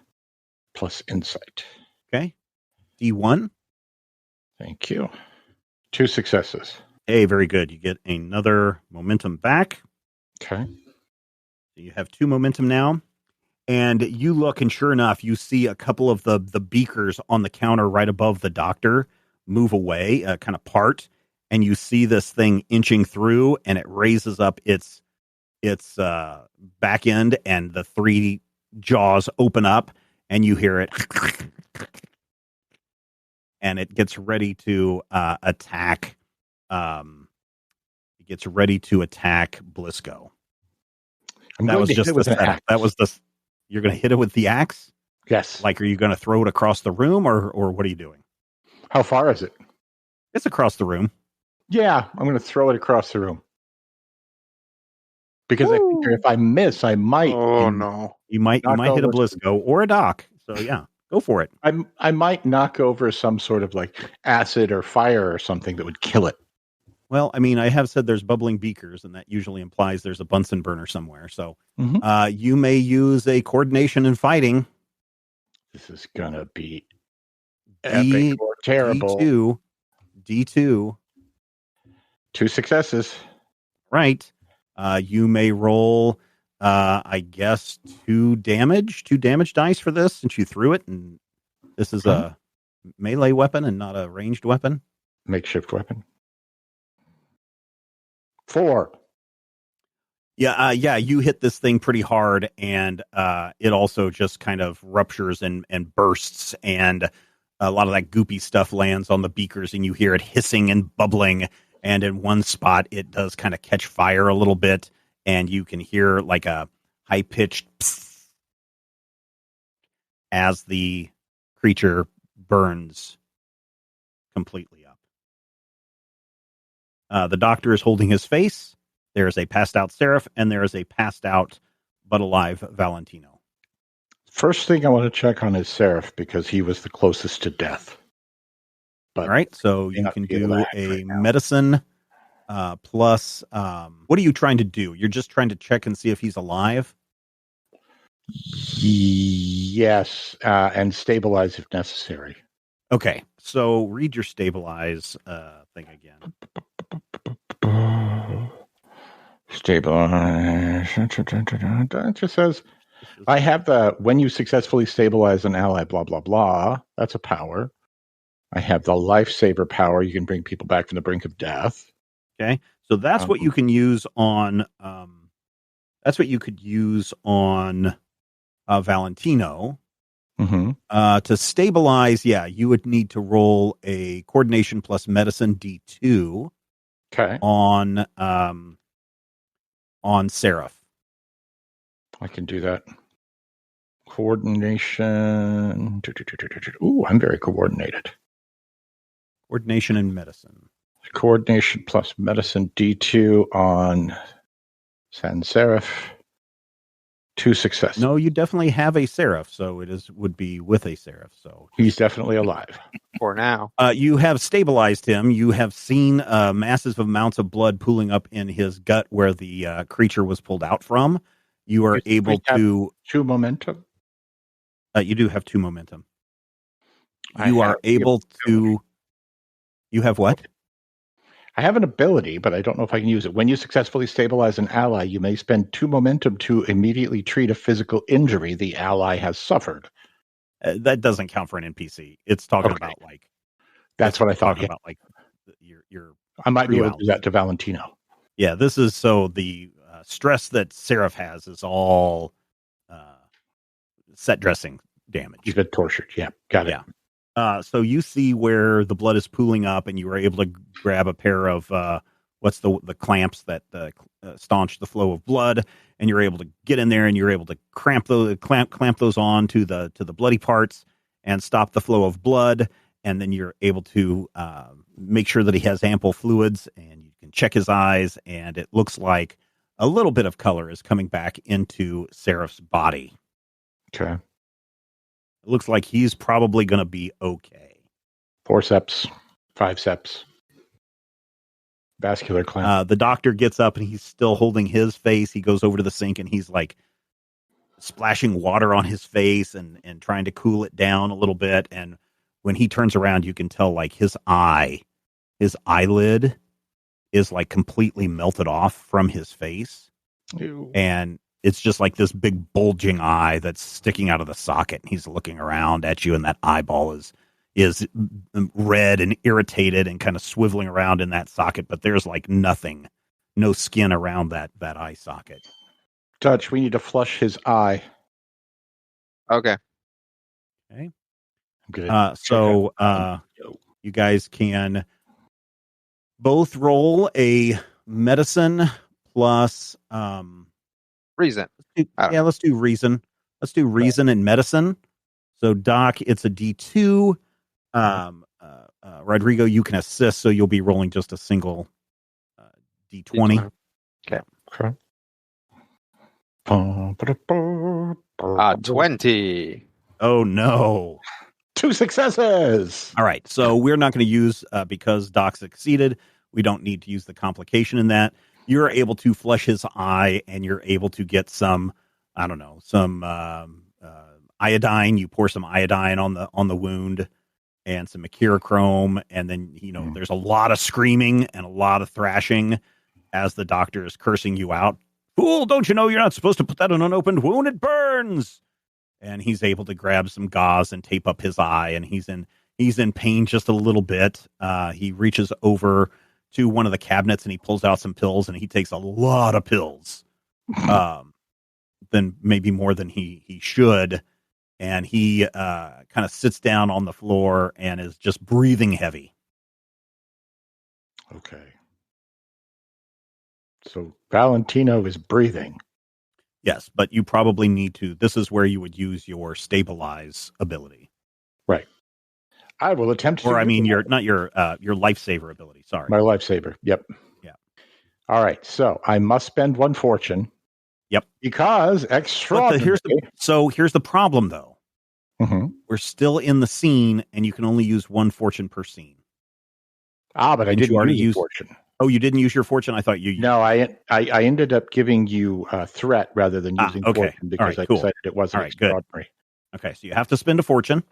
S5: plus insight.
S3: Okay. D1.
S5: Thank you. 2 successes.
S3: Hey, very good. You get another momentum back.
S5: Okay.
S3: You have 2 momentum now. And you look, and sure enough, you see a couple of the beakers on the counter right above the doctor move away, kind of part. And you see this thing inching through, and it raises up its back end, and the 3 jaws open up, and you hear it. And it gets ready to attack. It gets ready to attack Blisco. That was just the setup. That was the. You're going to hit it with the axe?
S5: Yes.
S3: Like, are you going to throw it across the room, or what are you doing?
S5: How far is it?
S3: It's across the room.
S5: Yeah, I'm going to throw it across the room. Because I figure if I miss, I might.
S6: Oh, no.
S3: You might hit a Blisco or a Doc. So, yeah, go for it.
S5: I might knock over some sort of like acid or fire or something that would kill it.
S3: Well, I mean, I have said there's bubbling beakers, and that usually implies there's a Bunsen burner somewhere. So you may use a coordination and fighting.
S5: This is going to be epic or terrible.
S3: D2.
S5: 2 successes.
S3: Right. You may roll, I guess, 2 damage dice for this, since you threw it. And this is a melee weapon and not a ranged weapon.
S5: Makeshift weapon. 4.
S3: Yeah, you hit this thing pretty hard, and it also just kind of ruptures and bursts, and a lot of that goopy stuff lands on the beakers, and you hear it hissing and bubbling, and in one spot it does kind of catch fire a little bit, and you can hear like a high-pitched psst as the creature burns completely up. The doctor is holding his face. There is a passed out Seraph, and there is a passed out but alive Valentino.
S5: First thing I want to check on is Seraph, because he was the closest to death. But
S3: all right, so you can do a medicine plus. What are you trying to do? You're just trying to check and see if he's alive?
S5: Yes, and stabilize if necessary.
S3: Okay, so read your stabilize thing again.
S5: Stabilize. It just says, I have the when you successfully stabilize an ally, blah, blah, blah. That's a power. I have the lifesaver power. You can bring people back from the brink of death.
S3: Okay, so that's what you can use on. That's what you could use on Valentino.
S5: Mm-hmm.
S3: To stabilize, you would need to roll a coordination plus medicine D2.
S5: Okay.
S3: On Seraph.
S5: I can do that. Coordination. Ooh, I'm very coordinated.
S3: Coordination and medicine.
S5: Coordination plus medicine D2 on Sans Seraph. 2 successes.
S3: No, you definitely have a Seraph, so would be with a Seraph. So
S5: he's definitely alive.
S4: For now.
S3: You have stabilized him. You have seen massive amounts of blood pooling up in his gut where the creature was pulled out from. You are able to
S5: 2 momentum.
S3: You do have 2 momentum. You are able to. You have what?
S5: I have an ability, but I don't know if I can use it. When you successfully stabilize an ally, you may spend 2 momentum to immediately treat a physical injury the ally has suffered.
S3: That doesn't count for an NPC. It's talking about like.
S5: That's what I thought.
S3: Talking about like your.
S5: I might be able to do that to Valentino.
S3: Yeah, this is so the stress that Seraph has is all set dressing damage.
S5: He's been tortured. Yeah, got it.
S3: Yeah. So you see where the blood is pooling up, and you were able to grab a pair of what's the clamps that staunch the flow of blood, and you're able to get in there, and you're able to clamp those on to the bloody parts and stop the flow of blood, and then you're able to make sure that he has ample fluids, and you can check his eyes, and it looks like a little bit of color is coming back into Seraph's body.
S5: Okay.
S3: It looks like he's probably going to be okay.
S5: Forceps, 5 seps. Vascular clamp.
S3: The doctor gets up and he's still holding his face. He goes over to the sink and he's like splashing water on his face and trying to cool it down a little bit. And when he turns around, you can tell like his eyelid is like completely melted off from his face.
S5: Ew.
S3: And it's just like this big bulging eye that's sticking out of the socket. And he's looking around at you, and that eyeball is red and irritated and kind of swiveling around in that socket, but there's like nothing, no skin around that eye socket.
S5: Dutch, we need to flush his eye.
S4: Okay.
S3: Okay.
S5: Good.
S3: So you guys can both roll a medicine plus
S4: reason.
S3: Let's do reason. Let's do reason and medicine. So Doc, it's a D2. Rodrigo, you can assist, so you'll be rolling just a single D20.
S4: Okay. 20.
S3: Oh no.
S5: 2 successes.
S3: All right. So we're not going to use, because Doc succeeded, we don't need to use the complication in that. You're able to flush his eye, and you're able to get some, I don't know, some iodine. You pour some iodine on the wound and some mercurochrome, and then there's a lot of screaming and a lot of thrashing as the doctor is cursing you out. Fool, don't you know you're not supposed to put that on an unopened wound? It burns. And he's able to grab some gauze and tape up his eye, and he's in pain just a little bit. He reaches over to one of the cabinets and he pulls out some pills, and he takes a lot of pills, than maybe more than he should. And he kind of sits down on the floor and is just breathing heavy.
S5: Okay. So Valentino is breathing.
S3: Yes, but you probably need to. This is where you would use your stabilize ability.
S5: Right. I will attempt to.
S3: Or I mean, your lifesaver ability. Sorry.
S5: My lifesaver. Yep.
S3: Yeah.
S5: All right. So I must spend 1 fortune.
S3: Yep.
S5: Because extraordinary.
S3: Here's the problem, though.
S5: Mm-hmm.
S3: We're still in the scene, and you can only use 1 fortune per scene.
S5: But I didn't use fortune.
S3: Oh, you didn't use your fortune? I thought you used.
S5: No, I ended up giving you a threat rather than using fortune because I decided it wasn't extraordinary.
S3: Good. Okay, so you have to spend a fortune.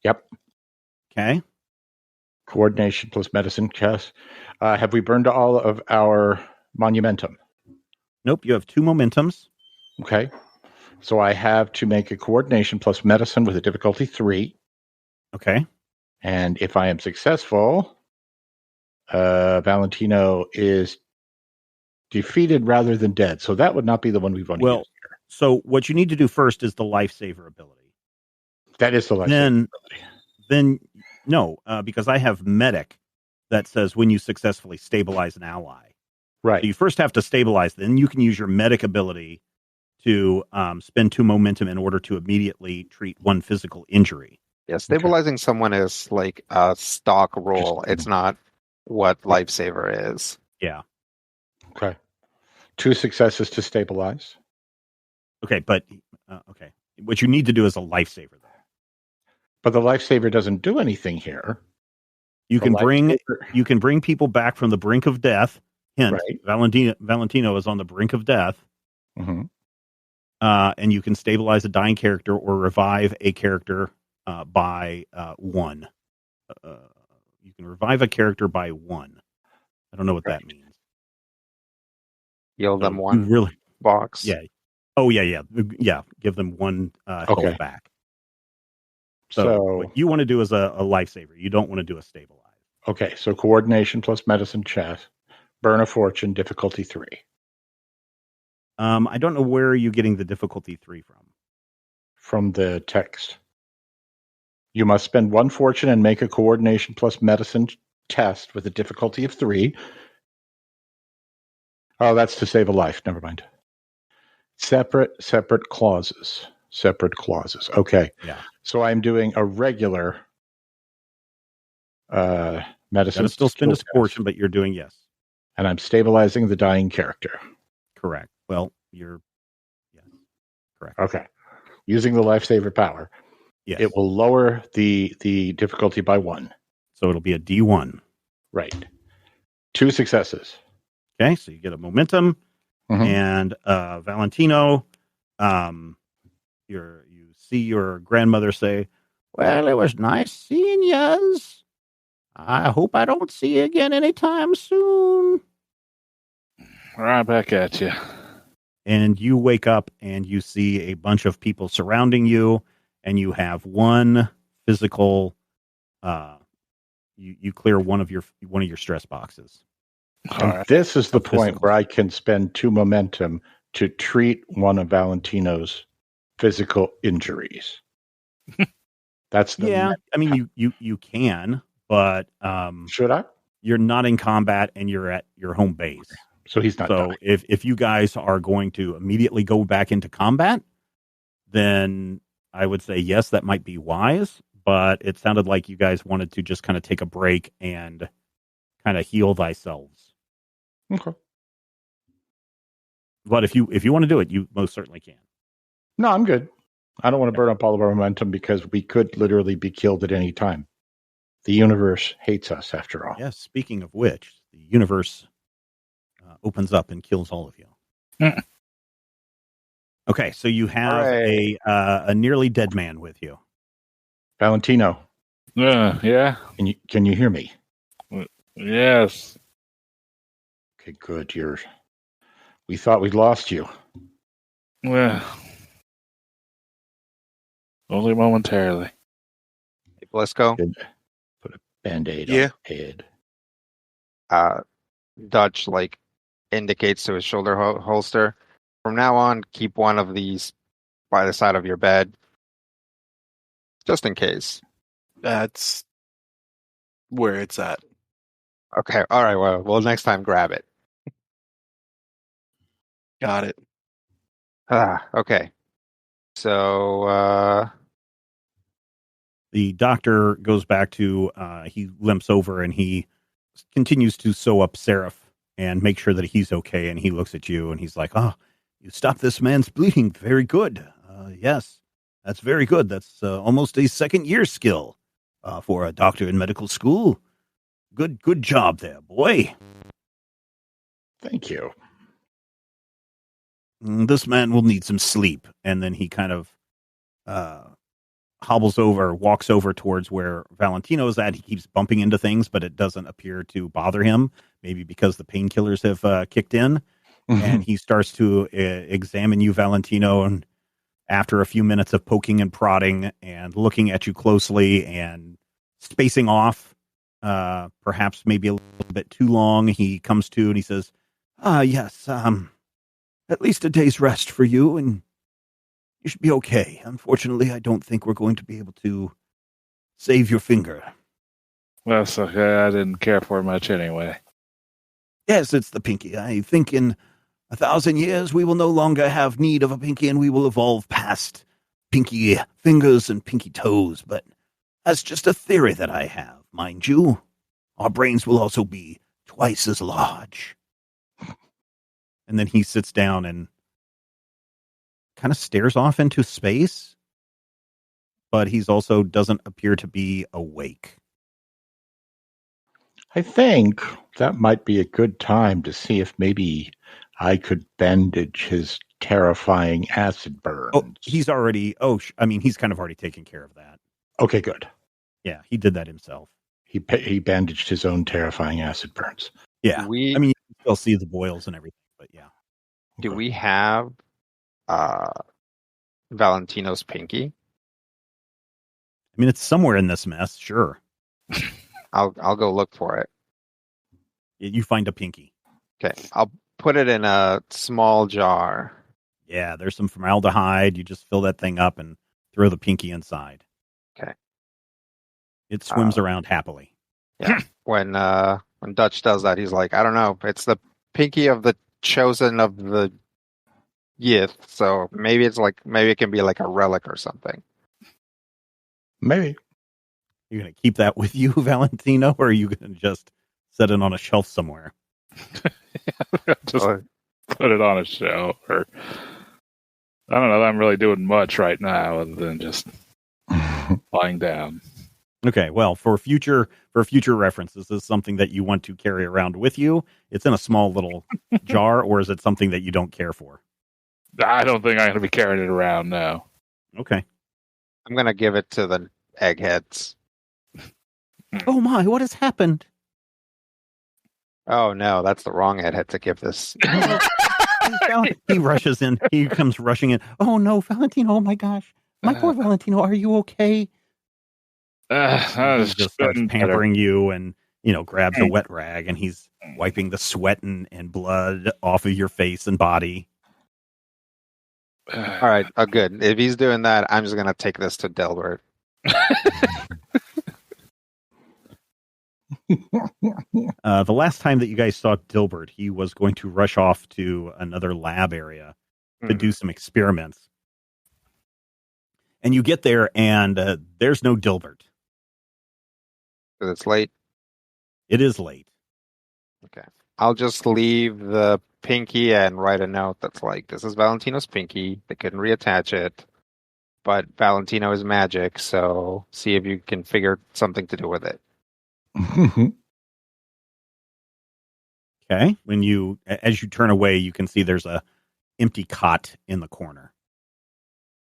S5: Yep.
S3: Okay.
S5: Coordination plus medicine. Yes. Have we burned all of our monumentum?
S3: Nope, you have 2 momentums.
S5: Okay. So I have to make a coordination plus medicine with a difficulty 3.
S3: Okay.
S5: And if I am successful, Valentino is defeated rather than dead. So that would not be the one we want to use here.
S3: So what you need to do first is the lifesaver ability.
S5: That is the lifesaver ability.
S3: Then no, because I have medic that says when you successfully stabilize an ally.
S5: Right.
S3: So you first have to stabilize, then you can use your medic ability to spend 2 momentum in order to immediately treat 1 physical injury.
S4: Yeah, stabilizing someone is like a stock roll. It's not what lifesaver is.
S3: Yeah.
S5: Okay. 2 successes to stabilize.
S3: Okay, but okay. What you need to do is a lifesaver, though.
S5: But the lifesaver doesn't do anything here.
S3: You can bring people back from the brink of death. Hint: right. Valentino is on the brink of death.
S5: Mm-hmm.
S3: And you can stabilize a dying character or revive a character by 1. You can revive a character by 1. I don't know what that means.
S4: Heal
S3: So
S4: them
S3: you
S4: one
S3: really,
S4: box.
S3: yeah. Oh, yeah. Give them one health back. So what you want to do is a lifesaver. You don't want to do a stabilize.
S5: Okay, so coordination plus medicine chest, burn a fortune, difficulty 3.
S3: I don't know where are you getting the difficulty 3 from.
S5: From the text. You must spend 1 fortune and make a coordination plus medicine test with a difficulty of 3. Oh, that's to save a life. Never mind. Separate clauses. Separate clauses. Okay.
S3: Yeah.
S5: So I'm doing a regular medicine.
S3: Gotta still spend a fortune, but you're doing yes.
S5: And I'm stabilizing the dying character.
S3: Correct. Well, yes. Correct.
S5: Okay. Using the lifesaver power.
S3: Yes.
S5: It will lower the difficulty by 1.
S3: So it'll be a D1.
S5: Right. 2 successes.
S3: Okay, so you get a momentum, and Valentino, you see your grandmother say, "Well, it was nice seeing yous. I hope I don't see you again anytime soon."
S7: Right back at you.
S3: And you wake up and you see a bunch of people surrounding you, and you have one physical. You clear one of your stress boxes.
S5: And this is the point where I can spend 2 momentum to treat one of Valentino's physical injuries. That's the
S3: I mean, you can, but
S5: should I?
S3: You're not in combat and you're at your home base.
S5: So he's not.
S3: So if you guys are going to immediately go back into combat, then I would say yes, that might be wise. But it sounded like you guys wanted to just kind of take a break and kind of heal thyselves.
S5: Okay.
S3: But if you want to do it, you most certainly can.
S5: No, I'm good. I don't want to burn up all of our momentum because we could literally be killed at any time. The universe hates us, after all.
S3: Yes. Speaking of which, the universe opens up and kills all of you. Okay, so you have a nearly dead man with you.
S5: Valentino.
S7: Yeah.
S5: Can you hear me?
S7: Yes.
S5: Okay, good. We thought we'd lost you.
S7: Well, only momentarily.
S4: Hey, Blisco.
S5: Put a Band-Aid on his head.
S4: Dutch indicates to his shoulder holster. From now on, keep one of these by the side of your bed, just in case.
S6: That's where it's at.
S4: Okay. All right. Well, next time, grab it.
S6: Got it.
S4: Okay. So
S3: the doctor goes back to he limps over and he continues to sew up Seraph and make sure that he's okay. And he looks at you and he's like, "Oh, you stopped this man's bleeding. Very good. Yes, that's very good. That's almost a second-year skill for a doctor in medical school. Good job there, boy."
S5: Thank you.
S3: This man will need some sleep. And then he kind of walks over towards where Valentino is at. He keeps bumping into things, but it doesn't appear to bother him, maybe because the painkillers have kicked in. And he starts to examine you, Valentino, and after a few minutes of poking and prodding and looking at you closely and spacing off, perhaps maybe a little bit too long, he comes to and he says, yes, at least a day's rest for you, and you should be okay. Unfortunately, I don't think we're going to be able to save your finger.
S7: That's okay. I didn't care for it much anyway.
S3: Yes, it's the pinky. I think in 1,000 years, we will no longer have need of a pinky, and we will evolve past pinky fingers and pinky toes. But that's just a theory that I have, mind you. Our brains will also be twice as large. And then he sits down and kind of stares off into space, but he's also doesn't appear to be awake.
S5: I think that might be a good time to see if maybe I could bandage his terrifying acid burns.
S3: Oh, he's already, he's kind of already taken care of that.
S5: Okay, good.
S3: Yeah, he did that himself.
S5: He bandaged his own terrifying acid burns.
S3: Yeah.
S4: We
S3: I mean, you can still see the boils and everything, but yeah.
S4: do
S5: Okay.
S4: we have Valentino's pinky?
S3: I mean, it's somewhere in this mess, sure.
S4: I'll go look for it.
S3: You find a pinky.
S4: Okay, I'll put it in a small jar.
S3: Yeah, there's some formaldehyde. You just fill that thing up and throw the pinky inside.
S4: Okay.
S3: It swims around happily.
S4: Yeah. When Dutch does that, he's like, I don't know, it's the pinky of the chosen of the Yith, so maybe it can be like a relic or something.
S5: Maybe.
S3: You're going to keep that with you, Valentino, or are you going to just set it on a shelf somewhere?
S7: Just put it on a shelf. Or I don't know. I'm really doing much right now other than just lying down.
S3: Okay, well, for future reference, is this something that you want to carry around with you? It's in a small little jar, or is it something that you don't care for?
S7: I don't think I'm going to be carrying it around now.
S3: Okay.
S4: I'm gonna give it to the eggheads.
S3: Oh my, what has happened?
S4: Oh no, that's the wrong egghead to give this.
S3: He rushes in. He comes rushing in. Oh no, Valentino! Oh my gosh, my poor Valentino. Are you okay? He just starts pampering you, and grabs a wet rag, and he's wiping the sweat and blood off of your face and body.
S4: All right, good. If he's doing that, I'm just gonna take this to Delbert.
S3: The last time that you guys saw Dilbert, he was going to rush off to another lab area to do some experiments. And you get there, and there's no Dilbert.
S4: Because it's late.
S3: It is late.
S4: Okay. I'll just leave the pinky and write a note that's like, this is Valentino's pinky. They couldn't reattach it. But Valentino is magic, so see if you can figure something to do with it.
S3: Okay. As you turn away, you can see there's a empty cot in the corner.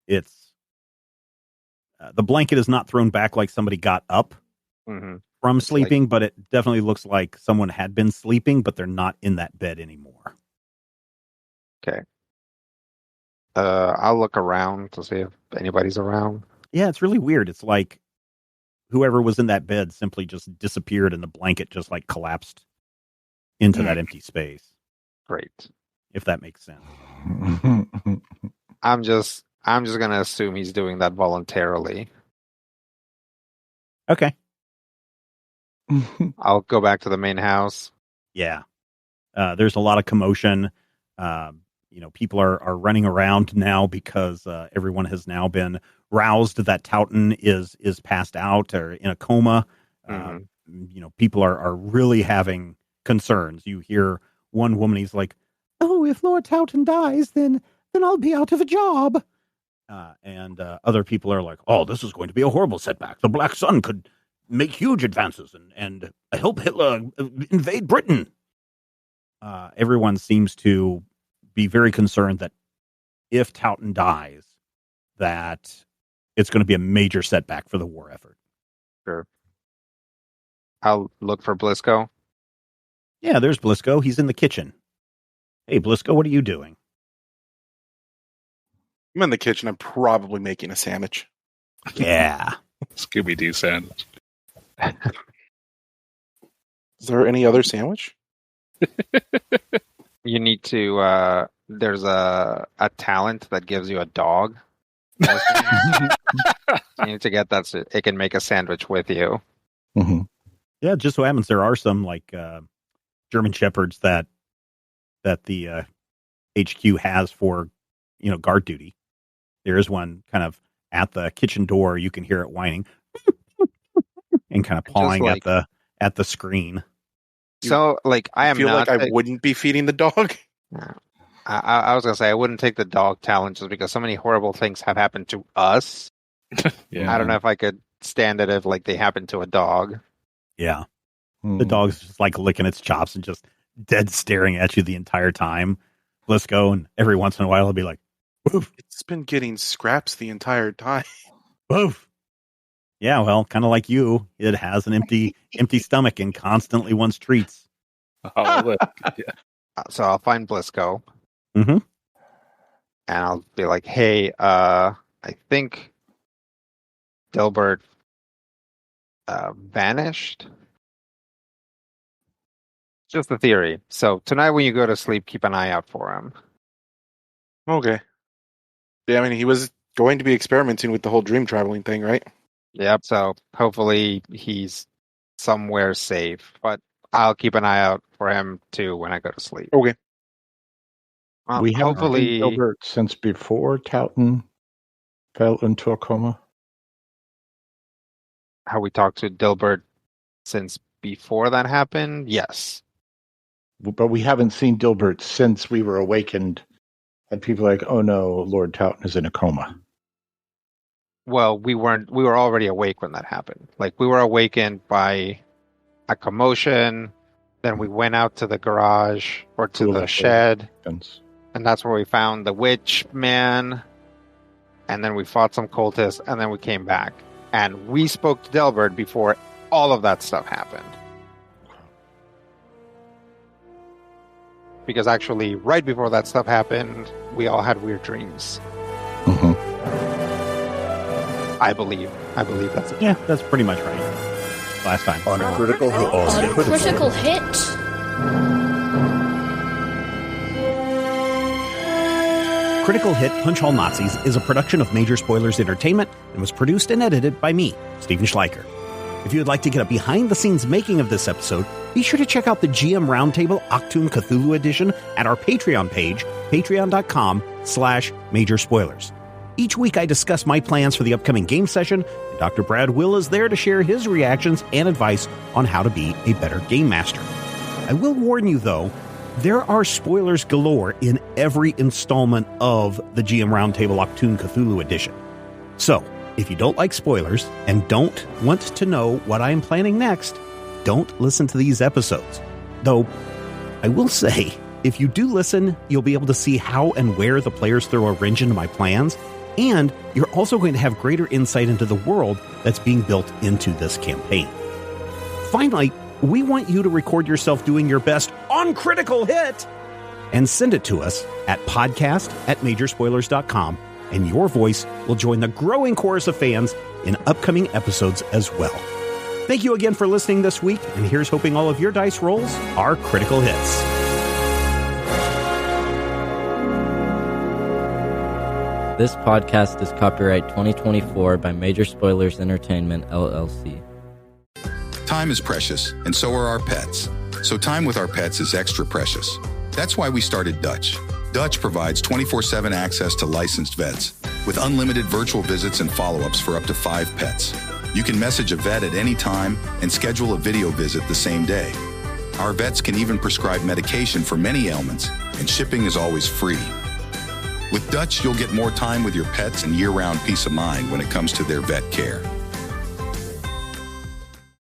S3: It's the blanket is not thrown back like somebody got up from sleeping, but it definitely looks like someone had been sleeping, but they're not in that bed anymore.
S4: Okay. I'll look around to see if anybody's around.
S3: Yeah, it's really weird. It's like whoever was in that bed simply just disappeared and the blanket just like collapsed into that empty space.
S4: Great.
S3: If that makes sense.
S4: I'm just gonna assume he's doing that voluntarily.
S3: Okay.
S4: I'll go back to the main house.
S3: Yeah. There's a lot of commotion. People are running around now because everyone has now been roused that Towton is passed out or in a coma. People are really having concerns. You hear one woman, he's like, "Oh, if Lord Towton dies, then I'll be out of a job." And other people are like, "Oh, this is going to be a horrible setback. The Black Sun could make huge advances and help Hitler invade Britain." Everyone seems to be very concerned that if Towton dies, that it's going to be a major setback for the war effort.
S4: Sure. I'll look for Blisco.
S3: Yeah, there's Blisco. He's in the kitchen. Hey, Blisco, what are you doing?
S6: I'm in the kitchen. I'm probably making a sandwich.
S3: Yeah.
S7: Scooby-Doo sandwich.
S6: Is there any other sandwich?
S4: You need to, there's a talent that gives you a dog. You need to get that so it can make a sandwich with you.
S5: Mm-hmm.
S3: Yeah, it just so happens there are some like German Shepherds that the HQ has for guard duty. There is one kind of at the kitchen door. You can hear it whining and kind of pawing at the screen.
S4: So, I am
S6: feel
S4: not.
S6: I wouldn't be feeding the dog.
S4: I was gonna say I wouldn't take the dog talent just because so many horrible things have happened to us.
S7: Yeah.
S4: I don't know if I could stand it if they happened to a dog.
S3: Yeah. The dog's just licking its chops and just dead staring at you the entire time. Blisco, and every once in a while he'll be like, "Woof."
S6: It's been getting scraps the entire time.
S3: Woof. Yeah, well, kind of like you, it has an empty stomach and constantly wants treats.
S7: Oh, yeah.
S4: So I'll find Blisco.
S3: Mm-hmm.
S4: And I'll be like, hey, I think Dilbert vanished. Just a theory. So tonight when you go to sleep, keep an eye out for him.
S6: Okay. Yeah, I mean, he was going to be experimenting with the whole dream traveling thing, right?
S4: Yep. So hopefully he's somewhere safe. But I'll keep an eye out for him too when I go to sleep.
S6: Okay.
S5: We haven't
S4: hopefully
S5: seen Gilbert since before Towton fell into a coma.
S4: How we talked to Dilbert since before that happened. Yes.
S5: But we haven't seen Dilbert since we were awakened. And people are like, oh no, Lord Towton is in a coma.
S4: Well, we were already awake when that happened. Like, we were awakened by a commotion. Then we went out to the garage or to the shed. And that's where we found the witch man. And then we fought some cultists. And then we came back. And we spoke to Delbert before all of that stuff happened. Because actually, right before that stuff happened, we all had weird dreams.
S5: Mm-hmm.
S4: I believe that's it.
S3: Yeah, that's pretty much right. Last time.
S8: On a critical hit.
S9: On a critical hit.
S3: Critical Hit Punch All Nazis is a production of Major Spoilers Entertainment and was produced and edited by me, Stephen Schleicher. If you would like to get a behind-the-scenes making of this episode, be sure to check out the GM Roundtable Octoon Cthulhu Edition at our Patreon page, patreon.com/Major Spoilers. Each week I discuss my plans for the upcoming game session, and Dr. Brad Will is there to share his reactions and advice on how to be a better game master. I will warn you, though, there are spoilers galore in every installment of the GM Roundtable Octoon Cthulhu Edition. So, if you don't like spoilers and don't want to know what I am planning next, don't listen to these episodes. Though, I will say, if you do listen, you'll be able to see how and where the players throw a wrench into my plans, and you're also going to have greater insight into the world that's being built into this campaign. Finally, we want you to record yourself doing your best on Critical Hit and send it to us at podcast@majorspoilers.com, and your voice will join the growing chorus of fans in upcoming episodes as well. Thank you again for listening this week, and here's hoping all of your dice rolls are critical hits.
S10: This podcast is copyright 2024 by Major Spoilers Entertainment, LLC.
S2: Time is precious, and so are our pets. So time with our pets is extra precious. That's why we started Dutch. Dutch provides 24/7 access to licensed vets, with unlimited virtual visits and follow-ups for up to 5 pets. You can message a vet at any time and schedule a video visit the same day. Our vets can even prescribe medication for many ailments, and shipping is always free. With Dutch, you'll get more time with your pets and year-round peace of mind when it comes to their vet care.